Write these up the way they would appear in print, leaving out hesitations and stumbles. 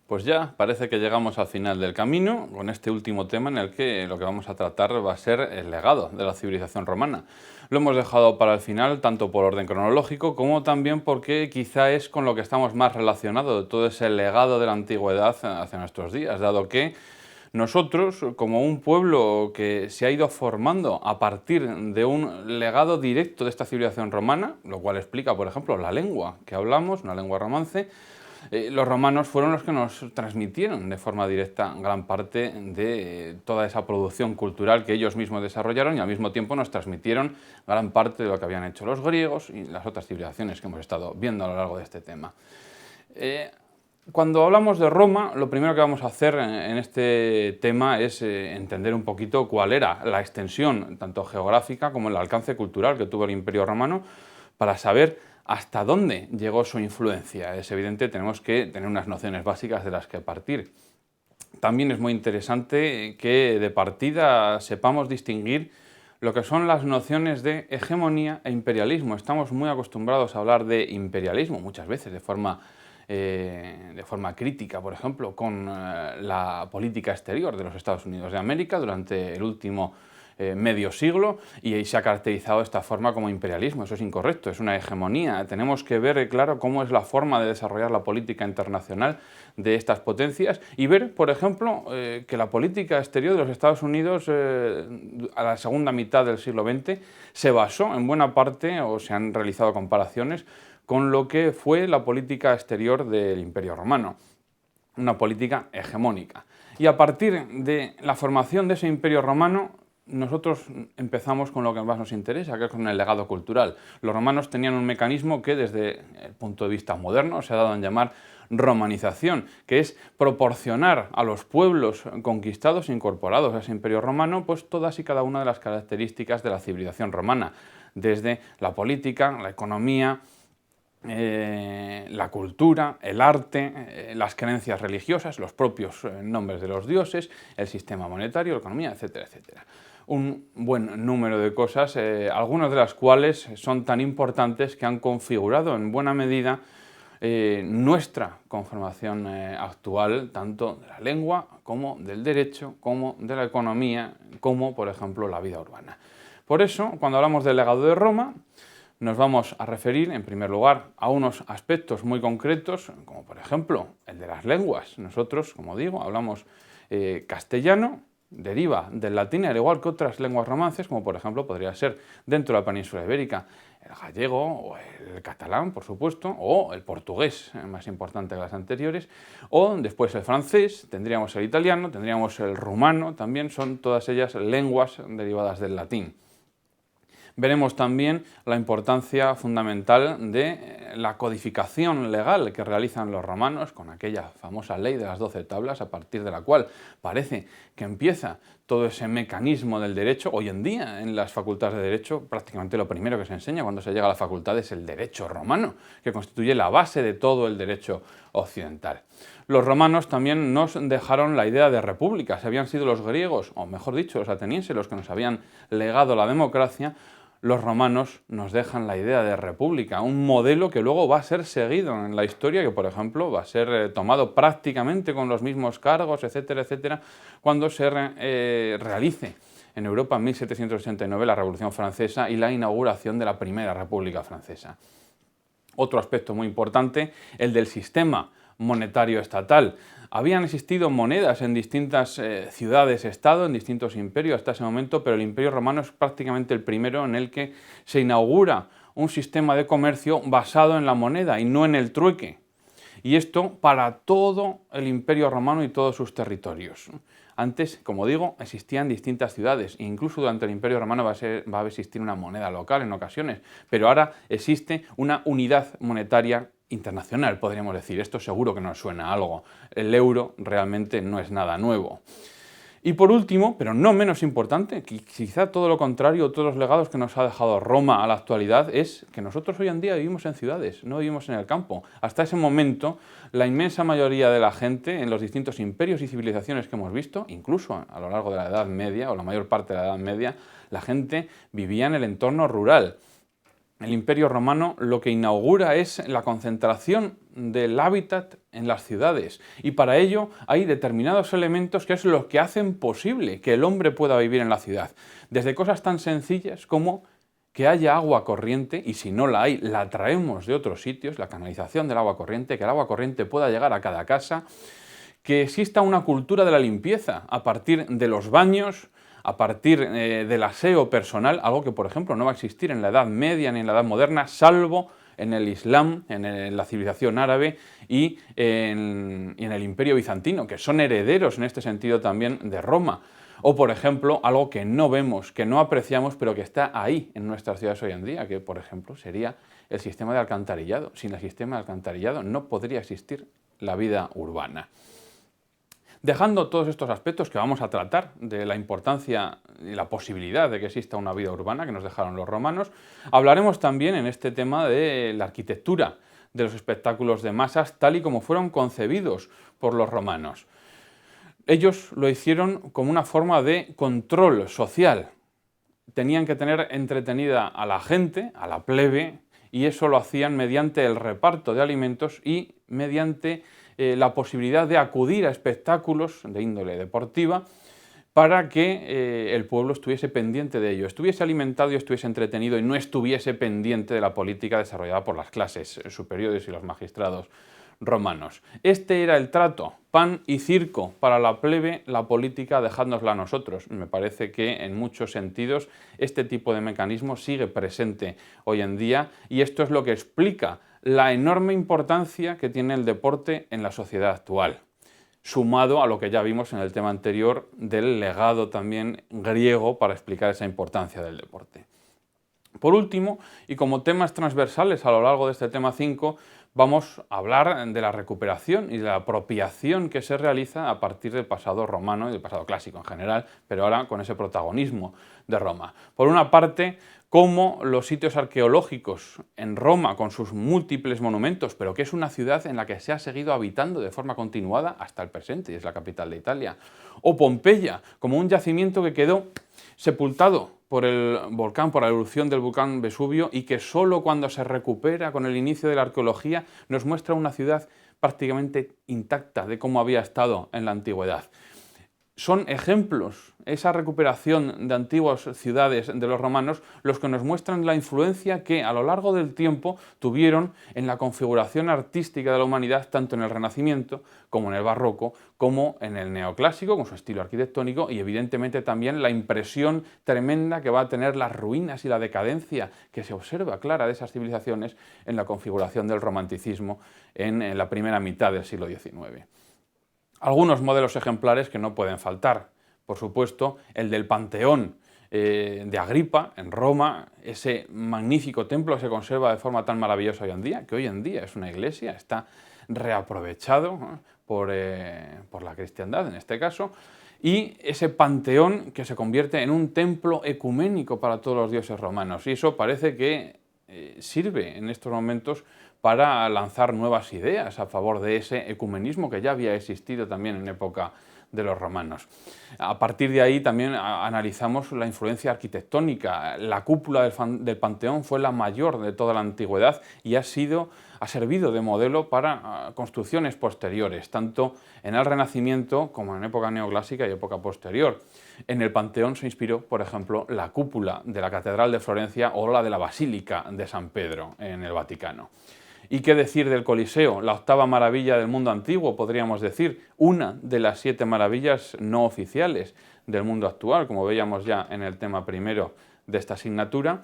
Pues ya parece que llegamos al final del camino con este último tema en el que lo que vamos a tratar va a ser el legado de la civilización romana. Lo hemos dejado para el final tanto por orden cronológico como también porque quizá es con lo que estamos más relacionados de todo ese legado de la antigüedad hacia nuestros días, dado que nosotros, como un pueblo que se ha ido formando a partir de un legado directo de esta civilización romana, lo cual explica, por ejemplo, la lengua que hablamos, una lengua romance, los romanos fueron los que nos transmitieron de forma directa gran parte de toda esa producción cultural que ellos mismos desarrollaron y al mismo tiempo nos transmitieron gran parte de lo que habían hecho los griegos y las otras civilizaciones que hemos estado viendo a lo largo de este tema. Cuando hablamos de Roma, lo primero que vamos a hacer en este tema es entender un poquito cuál era la extensión, tanto geográfica como el alcance cultural que tuvo el Imperio Romano, para saber hasta dónde llegó su influencia. Es evidente, tenemos que tener unas nociones básicas de las que partir. También es muy interesante que de partida sepamos distinguir lo que son las nociones de hegemonía e imperialismo. Estamos muy acostumbrados a hablar de imperialismo, muchas veces de forma crítica, por ejemplo, con la política exterior de los Estados Unidos de América durante el último medio siglo, y se ha caracterizado esta forma como imperialismo. Eso es incorrecto, es una hegemonía. Tenemos que ver claro cómo es la forma de desarrollar la política internacional de estas potencias y ver, por ejemplo, que la política exterior de los Estados Unidos a la segunda mitad del siglo XX se basó en buena parte, o se han realizado comparaciones, con lo que fue la política exterior del Imperio Romano, una política hegemónica. Y a partir de la formación de ese Imperio Romano, nosotros empezamos con lo que más nos interesa, que es con el legado cultural. Los romanos tenían un mecanismo que desde el punto de vista moderno se ha dado en llamar romanización, que es proporcionar a los pueblos conquistados e incorporados a ese imperio romano pues todas y cada una de las características de la civilización romana, desde la política, la economía, la cultura, el arte, las creencias religiosas, los propios nombres de los dioses, el sistema monetario, la economía, etcétera, etcétera. Un buen número de cosas, algunas de las cuales son tan importantes que han configurado en buena medida nuestra conformación actual, tanto de la lengua como del derecho, como de la economía, como por ejemplo la vida urbana. Por eso, cuando hablamos del legado de Roma, nos vamos a referir, en primer lugar, a unos aspectos muy concretos, como por ejemplo el de las lenguas. Nosotros, como digo, hablamos castellano, deriva del latín, al igual que otras lenguas romances, como por ejemplo podría ser dentro de la península ibérica el gallego o el catalán, por supuesto, o el portugués, más importante que las anteriores, o después el francés, tendríamos el italiano, tendríamos el rumano, también son todas ellas lenguas derivadas del latín. Veremos también la importancia fundamental de la codificación legal que realizan los romanos con aquella famosa ley de las 12 tablas, a partir de la cual parece que empieza todo ese mecanismo del derecho. Hoy en día, en las facultades de derecho, prácticamente lo primero que se enseña cuando se llega a la facultad es el derecho romano, que constituye la base de todo el derecho occidental. Los romanos también nos dejaron la idea de república. Si habían sido los griegos, o mejor dicho, los atenienses, los que nos habían legado la democracia, los romanos nos dejan la idea de república, un modelo que luego va a ser seguido en la historia, que por ejemplo va a ser tomado prácticamente con los mismos cargos, etcétera, etcétera, cuando se realice en Europa en 1789 la Revolución Francesa y la inauguración de la Primera República Francesa. Otro aspecto muy importante, el del sistema monetario estatal. Habían existido monedas en distintas ciudades-estado, en distintos imperios hasta ese momento, pero el Imperio Romano es prácticamente el primero en el que se inaugura un sistema de comercio basado en la moneda y no en el trueque. Y esto para todo el Imperio Romano y todos sus territorios. Antes, como digo, existían distintas ciudades, e incluso durante el Imperio Romano va a existir una moneda local en ocasiones, pero ahora existe una unidad monetaria internacional, podríamos decir. Esto seguro que nos suena a algo. El euro realmente no es nada nuevo. Y por último, pero no menos importante, quizá todo lo contrario, todos los legados que nos ha dejado Roma a la actualidad, es que nosotros hoy en día vivimos en ciudades, no vivimos en el campo. Hasta ese momento, la inmensa mayoría de la gente en los distintos imperios y civilizaciones que hemos visto, incluso a lo largo de la Edad Media, o la mayor parte de la Edad Media, la gente vivía en el entorno rural. el Imperio Romano lo que inaugura es la concentración del hábitat en las ciudades, y para ello hay determinados elementos que es lo que hacen posible que el hombre pueda vivir en la ciudad, desde cosas tan sencillas como que haya agua corriente, y si no la hay, la traemos de otros sitios, la canalización del agua corriente, que el agua corriente pueda llegar a cada casa, que exista una cultura de la limpieza a partir de los baños, a partir del aseo personal, algo que, por ejemplo, no va a existir en la Edad Media ni en la Edad Moderna, salvo en el Islam, en la civilización árabe y en el Imperio Bizantino, que son herederos en este sentido también de Roma. O, por ejemplo, algo que no vemos, que no apreciamos, pero que está ahí en nuestras ciudades hoy en día, que, por ejemplo, sería el sistema de alcantarillado. Sin el sistema de alcantarillado no podría existir la vida urbana. Dejando todos estos aspectos que vamos a tratar de la importancia y la posibilidad de que exista una vida urbana que nos dejaron los romanos, hablaremos también en este tema de la arquitectura de los espectáculos de masas tal y como fueron concebidos por los romanos. Ellos lo hicieron como una forma de control social. Tenían que tener entretenida a la gente, a la plebe, y eso lo hacían mediante el reparto de alimentos y mediante la posibilidad de acudir a espectáculos de índole deportiva para que el pueblo estuviese pendiente de ello, estuviese alimentado y estuviese entretenido y no estuviese pendiente de la política desarrollada por las clases superiores y los magistrados romanos. Este era el trato, pan y circo para la plebe, la política dejádnosla a nosotros. Me parece que en muchos sentidos este tipo de mecanismo sigue presente hoy en día y esto es lo que explica la enorme importancia que tiene el deporte en la sociedad actual, sumado a lo que ya vimos en el tema anterior del legado también griego para explicar esa importancia del deporte. Por último, y como temas transversales a lo largo de este tema 5, vamos a hablar de la recuperación y de la apropiación que se realiza a partir del pasado romano y del pasado clásico en general, pero ahora con ese protagonismo de Roma. Por una parte, cómo los sitios arqueológicos en Roma, con sus múltiples monumentos, pero que es una ciudad en la que se ha seguido habitando de forma continuada hasta el presente, y es la capital de Italia. O Pompeya, como un yacimiento que quedó sepultado por el volcán, por la erupción del volcán Vesubio, y que solo cuando se recupera con el inicio de la arqueología nos muestra una ciudad prácticamente intacta de cómo había estado en la antigüedad. Son ejemplos, esa recuperación de antiguas ciudades de los romanos, los que nos muestran la influencia que a lo largo del tiempo tuvieron en la configuración artística de la humanidad, tanto en el Renacimiento como en el Barroco, como en el Neoclásico, con su estilo arquitectónico, y evidentemente también la impresión tremenda que va a tener las ruinas y la decadencia que se observa clara de esas civilizaciones en la configuración del romanticismo en la primera mitad del siglo XIX. Algunos modelos ejemplares que no pueden faltar, por supuesto, el del Panteón de Agripa en Roma, ese magnífico templo que se conserva de forma tan maravillosa hoy en día, que hoy en día es una iglesia, está reaprovechado por la cristiandad en este caso, y ese panteón que se convierte en un templo ecuménico para todos los dioses romanos, y eso parece que sirve en estos momentos para lanzar nuevas ideas a favor de ese ecumenismo que ya había existido también en época de los romanos. A partir de ahí también analizamos la influencia arquitectónica. La cúpula del Panteón fue la mayor de toda la antigüedad y ha servido de modelo para construcciones posteriores, tanto en el Renacimiento como en época neoclásica y época posterior. En el Panteón se inspiró, por ejemplo, la cúpula de la Catedral de Florencia o la de la Basílica de San Pedro en el Vaticano. ¿Y qué decir del Coliseo? La octava maravilla del mundo antiguo, podríamos decir, una de las 7 maravillas no oficiales del mundo actual, como veíamos ya en el tema primero de esta asignatura.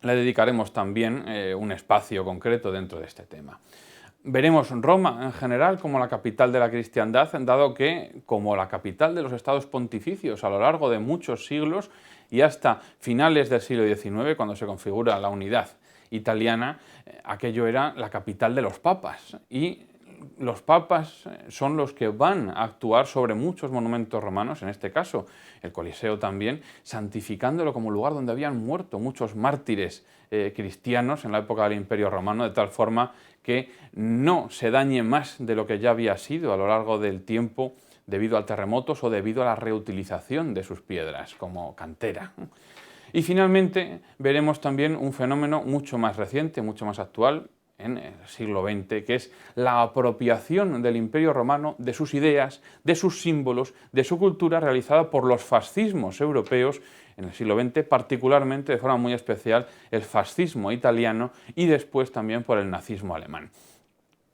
Le dedicaremos también un espacio concreto dentro de este tema. Veremos Roma en general como la capital de la cristiandad, dado que, como la capital de los estados pontificios a lo largo de muchos siglos y hasta finales del siglo XIX, cuando se configura la unidad italiana, aquello era la capital de los papas, y los papas son los que van a actuar sobre muchos monumentos romanos, en este caso el Coliseo también, santificándolo como lugar donde habían muerto muchos mártires cristianos en la época del Imperio Romano, de tal forma que no se dañe más de lo que ya había sido a lo largo del tiempo debido a terremotos o debido a la reutilización de sus piedras como cantera. Y finalmente veremos también un fenómeno mucho más reciente, mucho más actual, en el siglo XX, que es la apropiación del Imperio Romano de sus ideas, de sus símbolos, de su cultura, realizada por los fascismos europeos en el siglo XX, particularmente de forma muy especial el fascismo italiano y después también por el nazismo alemán,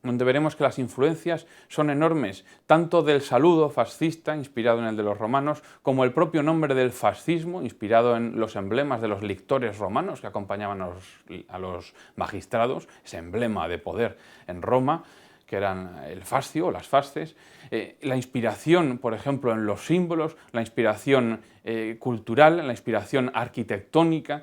donde veremos que las influencias son enormes, tanto del saludo fascista, inspirado en el de los romanos, como el propio nombre del fascismo, inspirado en los emblemas de los lictores romanos que acompañaban a los magistrados, ese emblema de poder en Roma, que eran el fascio o las fasces, la inspiración, por ejemplo, en los símbolos, la inspiración cultural, la inspiración arquitectónica,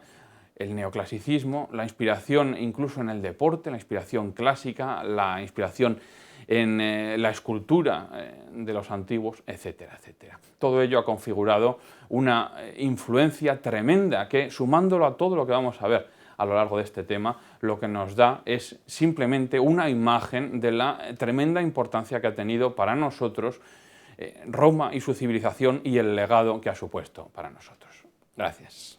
el neoclasicismo, la inspiración incluso en el deporte, la inspiración clásica, la inspiración en la escultura de los antiguos, etcétera, etcétera. Todo ello ha configurado una influencia tremenda que, sumándolo a todo lo que vamos a ver a lo largo de este tema, lo que nos da es simplemente una imagen de la tremenda importancia que ha tenido para nosotros Roma y su civilización y el legado que ha supuesto para nosotros. Gracias.